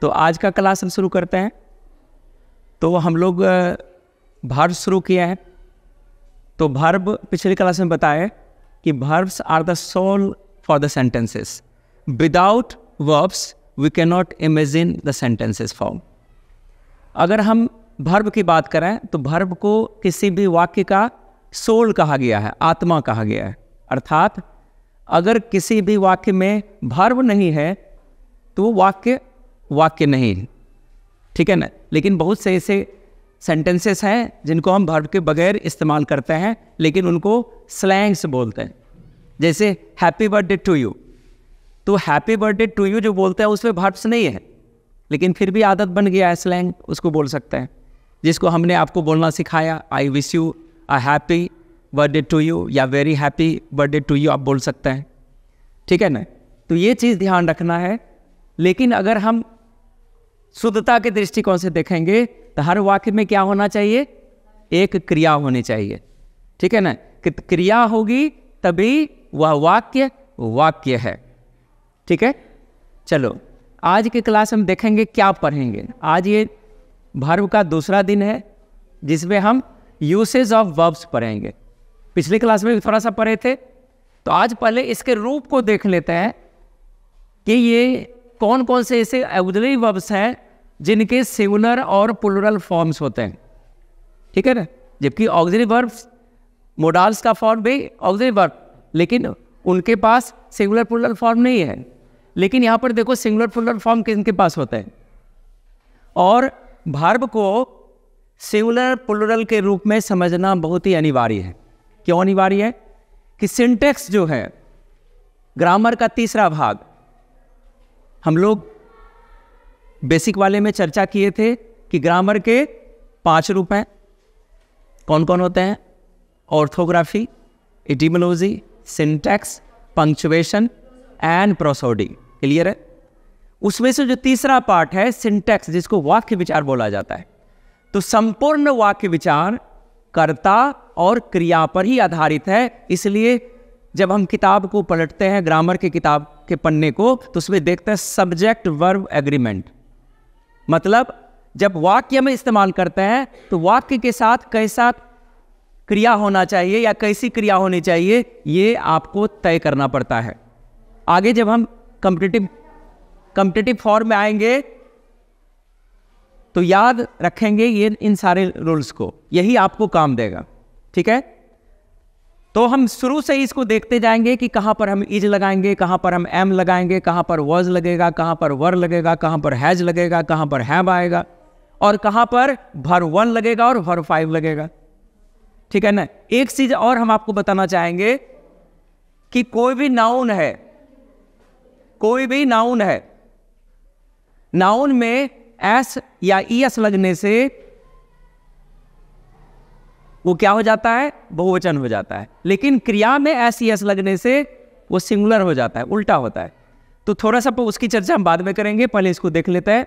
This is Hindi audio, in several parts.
तो आज का क्लास हम शुरू करते हैं। तो हम लोग वर्ब शुरू किया है। तो वर्ब पिछली क्लास में बताया कि verbs are the soul for the sentences. Without verbs we can not imagine the sentences form. अगर हम वर्ब की बात करें तो वर्ब को किसी भी वाक्य का सोल कहा गया है, आत्मा कहा गया है। अर्थात अगर किसी भी वाक्य में वर्ब नहीं है तो वाक्य नहीं है, ठीक है ना। लेकिन बहुत से ऐसे सेंटेंसेस हैं जिनको हम वर्ब के बगैर इस्तेमाल करते हैं, लेकिन उनको स्लैंग्स बोलते हैं। जैसे हैप्पी बर्थडे टू यू, तो हैप्पी बर्थडे टू यू जो बोलते हैं उसमें वर्ब्स नहीं है, लेकिन फिर भी आदत बन गया है, स्लैंग उसको बोल सकते हैं। जिसको हमने आपको बोलना सिखाया, I wish you a happy birthday to you या very happy birthday to you आप बोल सकते हैं, ठीक है ना। तो ये चीज़ ध्यान रखना है। लेकिन अगर हम शुद्धता के दृष्टिकोण से देखेंगे तो हर वाक्य में क्या होना चाहिए, एक क्रिया होनी चाहिए, ठीक है ना। क्रिया होगी तभी वह वाक्य है, ठीक है। चलो आज के क्लास में देखेंगे क्या पढ़ेंगे। आज ये वर्ब का दूसरा दिन है जिसमें हम यूसेज ऑफ वर्ब्स पढ़ेंगे। पिछली क्लास में भी थोड़ा सा पढ़े थे, तो आज पहले इसके रूप को देख लेते हैं कि ये कौन कौन से ऐसे ऑक्सिलरी वर्ब्स हैं जिनके सिंगुलर और प्लूरल फॉर्म्स होते हैं, ठीक है ना। जबकि ऑक्सिलरी वर्ब्स मोडाल्स का फॉर्म भी ऑक्सिलरी वर्ब, लेकिन उनके पास सिंगुलर प्लूरल फॉर्म नहीं है। लेकिन यहाँ पर देखो सिंगुलर प्लूरल फॉर्म किनके पास होते हैं। और वर्ब को सिंगुलर प्लूरल के रूप में समझना बहुत ही अनिवार्य है। क्यों अनिवार्य है कि सिंटैक्स जो है, ग्रामर का तीसरा भाग, हम लोग बेसिक वाले में चर्चा किए थे कि ग्रामर के 5 रूप हैं। कौन कौन होते हैं? Orthography, etymology, syntax, punctuation and prosody. Clear है? उसमें से जो तीसरा पार्ट है सिंटैक्स, जिसको वाक्य विचार बोला जाता है। तो संपूर्ण वाक्य विचार कर्ता और क्रिया पर ही आधारित है। इसलिए जब हम किताब को पलटते हैं, ग्रामर की किताब के पन्ने को, तो उसमें देखते हैं सब्जेक्ट वर्ब एग्रीमेंट। मतलब जब वाक्य में इस्तेमाल करते हैं तो वाक्य के साथ कैसा क्रिया होना चाहिए या कैसी क्रिया होनी चाहिए, ये आपको तय करना पड़ता है। आगे जब हम कॉम्पिटिटिव फॉर्म में आएंगे तो याद रखेंगे ये इन सारे रूल्स को, यही आपको काम देगा, ठीक है। तो हम शुरू से ही इसको देखते जाएंगे कि कहाँ पर हम इज लगाएंगे, कहाँ पर हम एम लगाएंगे, कहाँ पर वॉज लगेगा, कहाँ पर वर लगेगा, कहाँ पर हैज लगेगा, कहाँ पर हैव आएगा, और कहाँ पर वर्ब 1 लगेगा और वर्ब 5 लगेगा, ठीक है ना। एक चीज और हम आपको बताना चाहेंगे कि कोई भी नाउन है, नाउन में एस या ईएस लगने से वो क्या हो जाता है, बहुवचन हो जाता है। लेकिन क्रिया में एस ईएस लगने से वो सिंगुलर हो जाता है, उल्टा होता है। तो थोड़ा सा उसकी चर्चा हम बाद में करेंगे, पहले इसको देख लेते हैं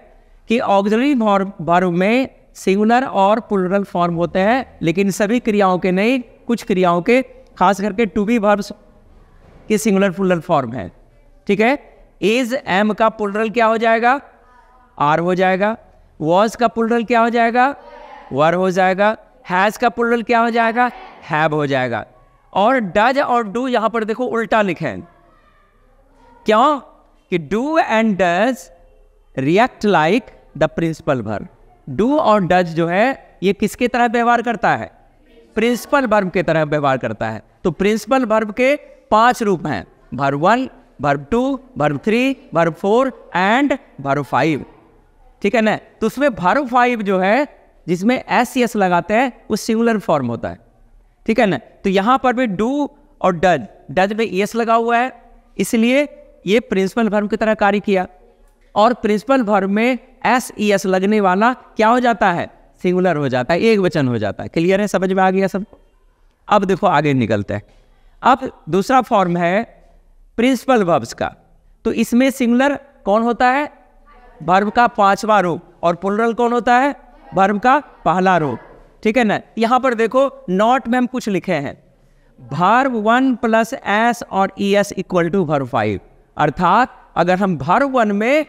कि ऑक्सिलरी वर्ब में सिंगुलर और प्लूरल फॉर्म होते हैं, लेकिन सभी क्रियाओं के नहीं, कुछ क्रियाओं के, खास करके टू बी वर्ब्स के सिंगुलर प्लूरल फॉर्म है, ठीक है। इज एम का प्लूरल क्या हो जाएगा, आर हो जाएगा। वॉज का प्लूरल क्या हो जाएगा, वर हो जाएगा। हैज का प्लूरल क्या हो जाएगा, हैव हो जाएगा। और डज और डू यहां पर देखो उल्टा लिखे हैं। क्यों? कि do and does react like the principal verb. Do और डज जो है ये किसके तरह व्यवहार करता है, प्रिंसिपल वर्ब के तरह व्यवहार करता है। तो प्रिंसिपल वर्ब के 5 रूप हैं, verb 1, verb 2, verb 3, verb 4 and verb 5, ठीक है ना। तो उसमें वर्ब 5 जो है जिसमें एस एस लगाते हैं वो सिंगुलर फॉर्म होता है, ठीक है ना। तो यहां पर भी डू और डज में एस लगा हुआ है, इसलिए ये प्रिंसिपल वर्ब की तरह कार्य किया। और प्रिंसिपल वर्ब में एस ई एस लगने वाला क्या हो जाता है, सिंगुलर हो जाता है, एक वचन हो जाता है। क्लियर है, समझ में आ गया सब। अब देखो आगे निकलते हैं। अब दूसरा फॉर्म है प्रिंसिपल वर्ब्स का। तो इसमें सिंगुलर कौन होता है, वर्ब का 5वां रूप, और प्लूरल कौन होता है, वर्ब का पहला रूप, ठीक है ना। यहां पर देखो नोट में हम कुछ लिखे हैं, वर्ब 1 प्लस एस और ES इक्वल टू वर्ब 5। अर्थात अगर हम वर्ब 1 में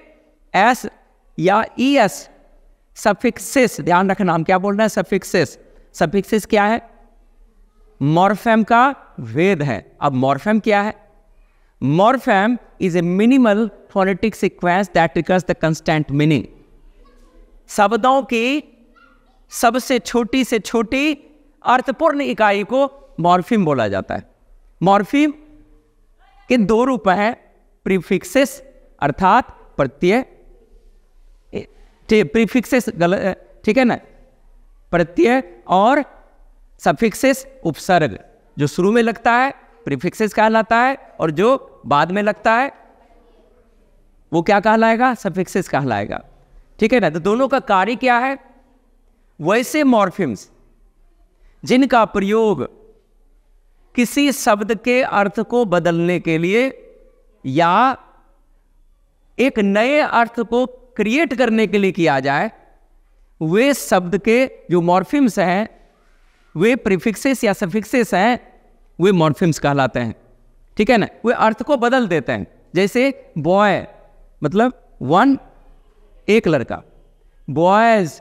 एस या ES सफिक्सेस, ध्यान रखना हम क्या बोल रहे हैं, सफिक्सेस। सफिक्सेस क्या है? मॉर्फेम का भेद है। अब मॉर्फेम क्या है? Morpheme is a minimal phonetic sequence that recurs the constant meaning. शब्दों की सबसे छोटी से छोटी अर्थपूर्ण इकाई को मॉर्फीम बोला जाता है। मॉर्फीम के दो रूप हैं, प्रीफिक्सेस अर्थात प्रत्यय, प्रीफिक्सेस गलत, ठीक है ना, प्रत्यय, और सफिक्सेस उपसर्ग, जो शुरू में लगता है प्रीफिक्सेस कहलाता है, और जो बाद में लगता है वो क्या कहलाएगा, सफिक्सेस कहलाएगा, ठीक है ना। तो दोनों का कार्य क्या है? वैसे मॉर्फिम्स जिनका प्रयोग किसी शब्द के अर्थ को बदलने के लिए या एक नए अर्थ को क्रिएट करने के लिए किया जाए, वे शब्द के जो मॉर्फिम्स हैं, वे प्रीफिक्सेस या सफिक्सेस हैं, वे मॉर्फिम्स कहलाते हैं, ठीक है ना। वे अर्थ को बदल देते हैं। जैसे बॉय मतलब वन, एक लड़का, बॉयज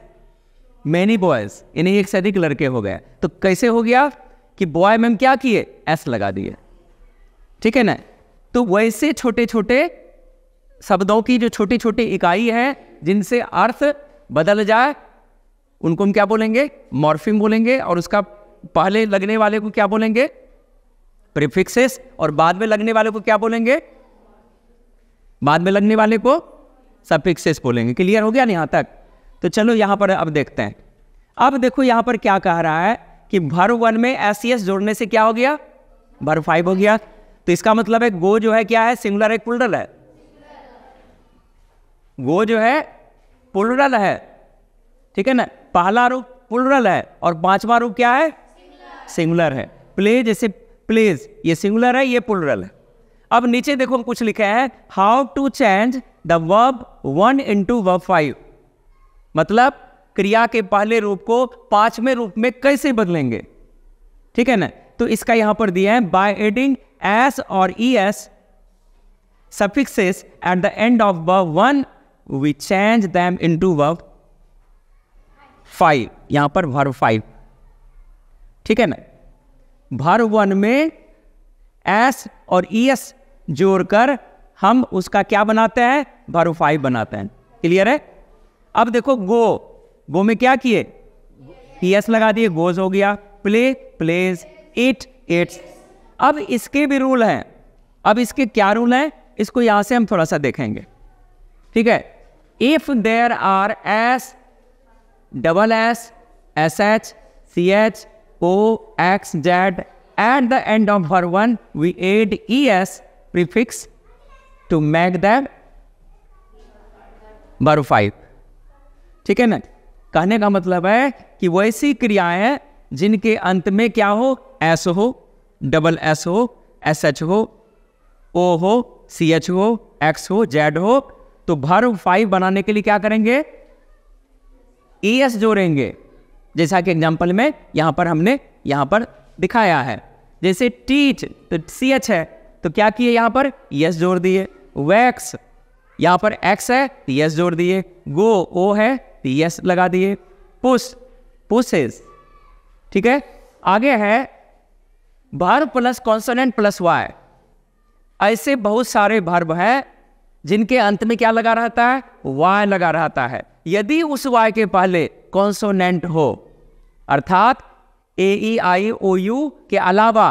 मैनी बॉयज, यानी एक से अधिक लड़के हो गए। तो कैसे हो गया कि बॉय में हम क्या किए, एस लगा दिए, ठीक है ना। तो वैसे छोटे छोटे शब्दों की जो छोटी छोटी इकाई है जिनसे अर्थ बदल जाए, उनको हम क्या बोलेंगे, मॉर्फिम बोलेंगे। और उसका पहले लगने वाले को क्या बोलेंगे, प्रीफिक्सेस, और बाद में लगने वाले को क्या बोलेंगे, बाद में लगने वाले को सफिक्सेस बोलेंगे। क्लियर हो गया ना यहाँ तक? तो चलो यहाँ पर अब देखते हैं। अब देखो यहाँ पर क्या कह रहा है कि वर्ब 1 में एस जोड़ने से क्या हो गया, वर्ब 5 हो गया। तो इसका मतलब है गो जो है क्या है, सिंगुलर है प्लुरल है? गो जो है प्लुरल है, ठीक है ना। पहला रूप प्लुरल है और पांचवा रूप क्या है, सिंगुलर है। प्ले जैसे प्लेज, ये सिंगुलर है, ये प्लुरल है। अब नीचे देखो हम कुछ लिखे हैं, how to change the verb 1 into verb 5, मतलब क्रिया के पहले रूप को पांचवें रूप में कैसे बदलेंगे, ठीक है ना। तो इसका यहां पर दिया है, बाय एडिंग एस और ES suffixes at the end of verb 1 we change them into verb 5, यहां पर वर्ब 5, ठीक है ना। वर्ब 1 में एस और ES जोड़कर हम उसका क्या बनाते हैं, वर्ब 5 बनाते हैं। क्लियर है? अब देखो गो में क्या किए, ES लगा दिए, गोज हो गया। Play plays, it its. अब इसके भी रूल हैं। अब इसके क्या रूल हैं, इसको यहां से हम थोड़ा सा देखेंगे, ठीक है। If there are s, double s, SH, CH, O, X, Z at the end of verb 1 we add ES prefix to make that verb 5, ठीक है ना। कहने का मतलब है कि वैसी क्रियाएं जिनके अंत में क्या हो, S हो, डबल S हो, SH हो, O हो, CH हो, X हो, Z हो, तो वर्ब 5 बनाने के लिए क्या करेंगे, ES जोड़ेंगे। जैसा कि एग्जाम्पल में यहां पर हमने यहां पर दिखाया है। जैसे टीच तो CH है, तो क्या किए, यहां पर ES जोड़ दिए। वैक्स, यहां पर X है, ES जोड़ दिए। गो O है, ES लगा दिए। पुश, पुशेस, ठीक है। आगे है verb plus consonant plus y. ऐसे बहुत सारे वर्ब हैं जिनके अंत में क्या लगा रहता है, वाई लगा रहता है। यदि उस वाई के पहले कॉन्सोनेंट हो, अर्थात AEIOU के अलावा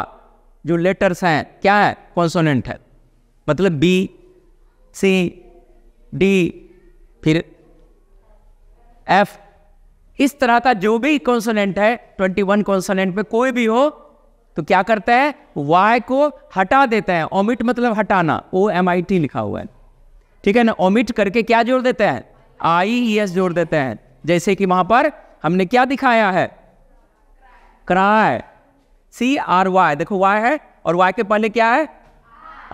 जो लेटर्स हैं क्या है, कॉन्सोनेंट है, मतलब B, C, D, फिर F, इस तरह का जो भी कॉन्सोनेंट है, 21 कॉन्सोनेंट में कोई भी हो, तो क्या करता है, वाई को हटा देता है। ओमिट मतलब हटाना, OMIT लिखा हुआ है, ठीक है ना। ओमिट करके क्या जोड़ देते हैं, IES जोड़ देते हैं। जैसे कि वहां पर हमने क्या दिखाया है, क्राई, CRY, देखो Y है और Y के पहले क्या है,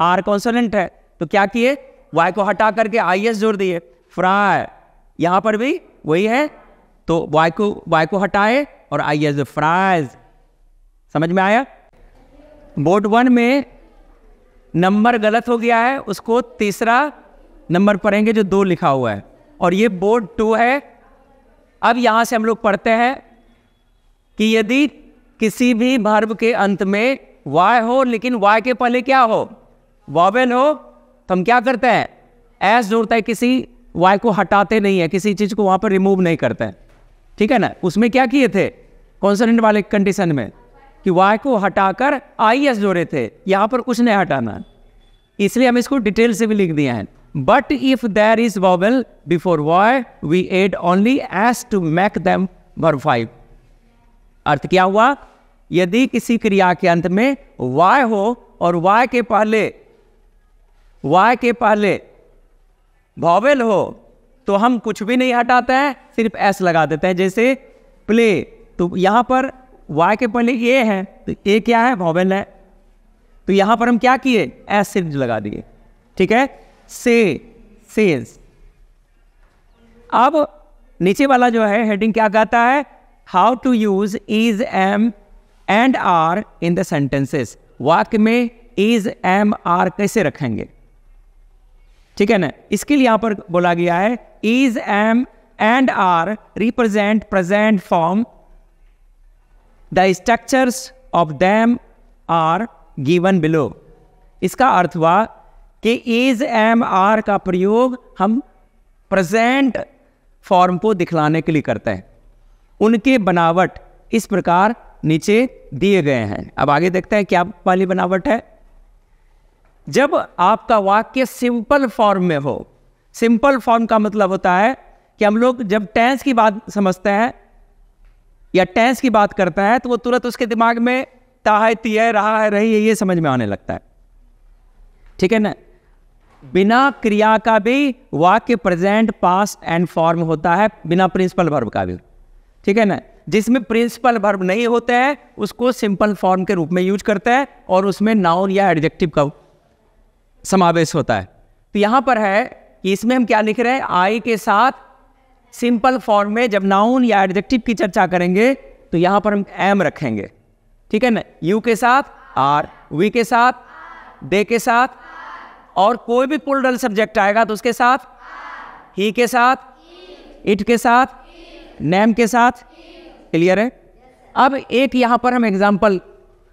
R कॉन्सोनेंट है, तो क्या किए, Y को हटा करके IS जोड़ दिए। फ्राई, यहां पर भी वही है, तो Y को हटाए और IS, फ्राइज। समझ में आया? बोर्ड 1 में नंबर गलत हो गया है, उसको तीसरा नंबर पढ़ेंगे जो 2 लिखा हुआ है, और ये बोर्ड 2 है। अब यहां से हम लोग पढ़ते हैं कि यदि किसी भी वर्ब के अंत में वाई हो लेकिन वाई के पहले क्या हो, वॉवेल हो, तो हम क्या करते हैं, एस जोड़ता है, किसी वाई को हटाते नहीं है, किसी चीज को वहां पर रिमूव नहीं करते हैं, ठीक है ना। उसमें क्या किए थे कॉन्सोनेंट वाले कंडीशन में कि वाई को हटाकर आई एस जोड़े थे, यहां पर कुछ नहीं हटाना, इसलिए हम इसको डिटेल से भी लिख दिया है। But if there is vowel before y we add only s to make them verb 5। अर्थ क्या हुआ, यदि किसी क्रिया के अंत में वाई हो और वाई के पहले वॉवेल हो तो हम कुछ भी नहीं हटाते हैं, सिर्फ एस लगा देते हैं। जैसे प्ले, तो यहां पर वाई के पहले ए है, तो ए क्या है, वॉवेल है, तो यहां पर हम क्या किए, एस सिर्फ लगा दिए, ठीक है। से, सेज। अब नीचे वाला जो है हेडिंग क्या कहता है, how to use is, am and are in the sentences. वाक्य में इज, एम, आर कैसे रखेंगे, ठीक है ना। इसके लिए यहां पर बोला गया है is, am and are represent present form, the structures of them are given below. इसका अर्थ हुआ कि इज, एम, आर का प्रयोग हम प्रेजेंट फॉर्म को दिखलाने के लिए करते हैं। उनके बनावट इस प्रकार नीचे दिए गए हैं। अब आगे देखते हैं क्या वाली बनावट है। जब आपका वाक्य सिंपल फॉर्म में हो, सिंपल फॉर्म का मतलब होता है कि हम लोग जब टेंस की बात समझते हैं या टेंस की बात करता है तो वो तुरंत उसके दिमाग में ता है, ती है, रहा है, रही है, ये समझ में आने लगता है, ठीक है ना। बिना क्रिया का भी वाक्य प्रेजेंट, पास्ट एंड फॉर्म होता है, बिना प्रिंसिपल वर्ब का भी, ठीक है ना। जिसमें प्रिंसिपल वर्ब नहीं होते हैं उसको सिंपल फॉर्म के रूप में यूज करते हैं और उसमें नाउन या एडजेक्टिव का समावेश होता है। तो यहां पर है कि इसमें हम क्या लिख रहे हैं, आई के साथ सिंपल फॉर्म में जब नाउन या एडजेक्टिव की चर्चा करेंगे तो यहां पर हम एम रखेंगे, ठीक है ना। यू के साथ आर, वी के साथ, दे के साथ, और कोई भी प्लूरल सब्जेक्ट आएगा तो उसके साथ ही के साथ, इट के साथ, नेम के साथ। क्लियर है। अब एक यहां पर हम एग्जांपल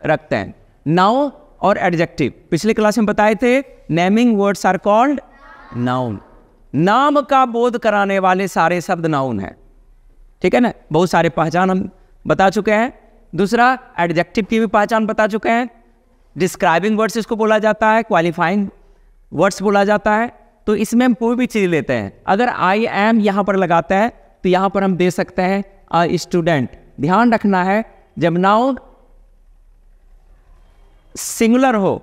रखते हैं, नाउन और एडजेक्टिव। पिछले क्लास में बताए थे naming words are called noun. नाम का बोध कराने वाले सारे शब्द नाउन है, ठीक है ना। बहुत सारे पहचान हम बता चुके हैं। दूसरा, एडजेक्टिव की भी पहचान बता चुके हैं। डिस्क्राइबिंग वर्ड्स इसको बोला जाता है, क्वालिफाइंग वर्ड्स बोला जाता है। तो इसमें हम कोई भी चीज लेते हैं, अगर आई एम यहां पर लगाते हैं तो यहां पर हम दे सकते हैं अ स्टूडेंट। ध्यान रखना है जब नाउन सिंगुलर हो,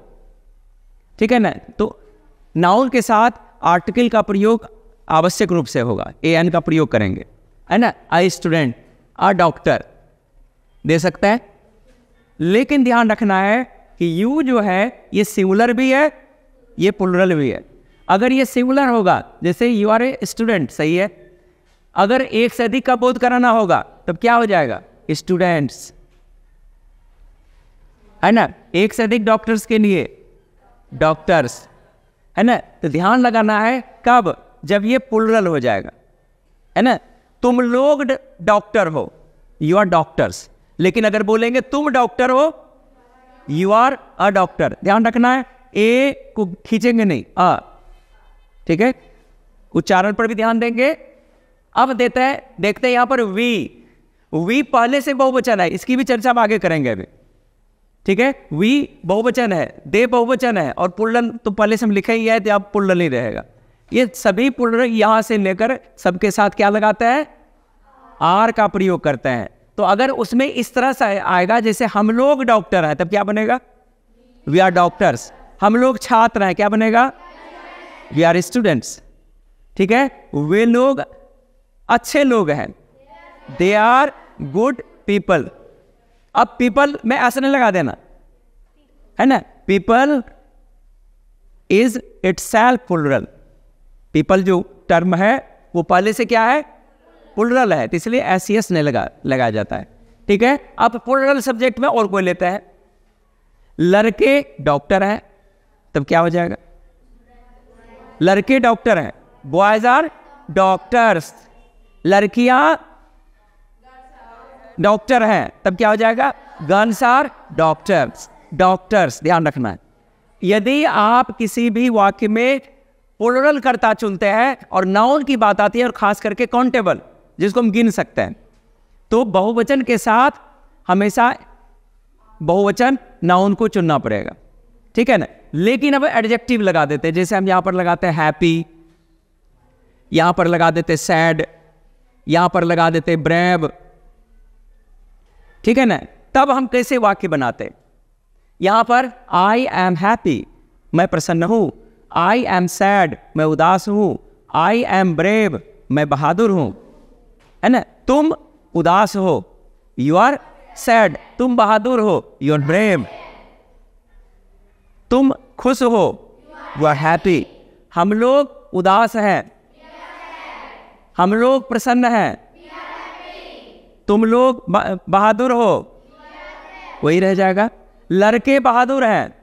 ठीक है ना, तो नाउन के साथ आर्टिकल का प्रयोग आवश्यक रूप से होगा, ए एन का प्रयोग करेंगे, है ना। अ स्टूडेंट, अ डॉक्टर दे सकते हैं। लेकिन ध्यान रखना है कि यू जो है ये सिंगुलर भी है, ये प्लूरल भी है। अगर ये सिंगुलर होगा, जैसे यू आर ए स्टूडेंट, सही है। अगर एक से अधिक का बोध कराना होगा तब क्या हो जाएगा, स्टूडेंट्स, है ना। एक से अधिक डॉक्टर्स के लिए डॉक्टर्स, है ना। तो ध्यान लगाना है कब, जब ये प्लूरल हो जाएगा, है ना। तुम लोग डॉक्टर हो, यू आर डॉक्टर्स। लेकिन अगर बोलेंगे तुम डॉक्टर हो, यू आर अ डॉक्टर। ध्यान रखना है, ए को खींचेंगे नहीं, अ, ठीक है। उच्चारण पर भी ध्यान देंगे। अब देखते हैं यहां पर वी पहले से बहुवचन है, इसकी भी चर्चा हम आगे करेंगे अभी, ठीक है। वी बहुवचन है, दे बहुवचन है, और प्लूरल तो पहले से हम लिखे ही है, तो अब प्लूरल नहीं रहेगा। ये सभी प्लूरल यहां से लेकर सबके साथ क्या लगाते हैं, आर का प्रयोग करते हैं। तो अगर उसमें इस तरह से आएगा जैसे हम लोग डॉक्टर हैं, तब क्या बनेगा, वी आर डॉक्टर्स। हम लोग छात्र हैं, क्या बनेगा, वी आर स्टूडेंट्स, ठीक है। वे लोग अच्छे लोग हैं, दे आर गुड पीपल। अब पीपल में ऐसा नहीं लगा देना, है ना। People is itself plural. People जो टर्म है वो पहले से क्या है, प्लूरल है, तो इसलिए एस नहीं लगाया जाता है, ठीक है। अब प्लूरल सब्जेक्ट में और कोई लेता है, लड़के डॉक्टर हैं, तब क्या हो जाएगा, लड़के डॉक्टर हैं, बॉयज आर डॉक्टर्स, लड़कियां डॉक्टर हैं, तब क्या हो जाएगा? Girls are doctors. डॉक्टर्स ध्यान रखना है। यदि आप किसी भी वाक्य में प्लूरल कर्ता चुनते हैं और नाउन की बात आती है, और खास करके काउंटेबल जिसको हम गिन सकते हैं, तो बहुवचन के साथ हमेशा बहुवचन नाउन को चुनना पड़ेगा, ठीक है ना। लेकिन अब एडजेक्टिव लगा देते हैं, जैसे हम यहां पर लगाते हैं हैप्पी, यहां पर लगा देते सैड, यहां पर लगा देते ब्रेव, ठीक है ना। तब हम कैसे वाक्य बनाते? यहां पर आई एम हैप्पी, मैं प्रसन्न हूं। आई एम सैड, मैं उदास हूं। आई एम ब्रेव, मैं बहादुर हूं, है ना। तुम उदास हो, यू आर सैड। तुम बहादुर हो, यू आर ब्रेव। तुम खुश हो, यू आर हैप्पी। हम लोग उदास हैं, हम लोग प्रसन्न हैं। तुम लोग बहादुर हो, वही रह जाएगा। लड़के बहादुर हैं,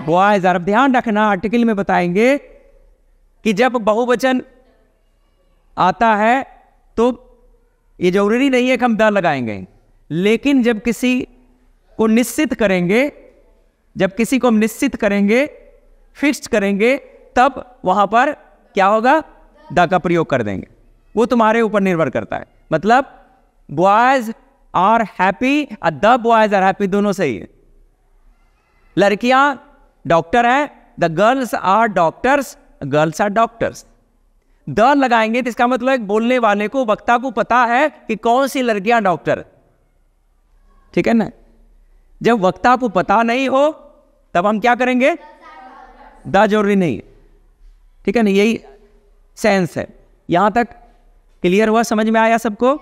बॉयज। अब ध्यान रखना, आर्टिकल में बताएंगे कि जब बहुवचन आता है तो ये जरूरी नहीं है कि हम द लगाएंगे, लेकिन जब किसी को निश्चित करेंगे, जब किसी को हम निश्चित करेंगे, फिक्स करेंगे, तब वहां पर क्या होगा? द का प्रयोग कर देंगे। वो तुम्हारे ऊपर निर्भर करता है। मतलब बॉयज आर हैप्पी और द बॉयज आर हैप्पी, दोनों सही है। लड़कियां डॉक्टर हैं, the girls are doctors, girls are doctors. The लगाएंगे तो इसका मतलब बोलने वाले को, वक्ता को पता है कि कौन सी लड़कियां डॉक्टर, ठीक है ना। जब वक्ता को पता नहीं हो तब हम क्या करेंगे? द जरूरी नहीं, ठीक है ना। यही सेंस है। यहां तक क्लियर हुआ? समझ में आया सबको?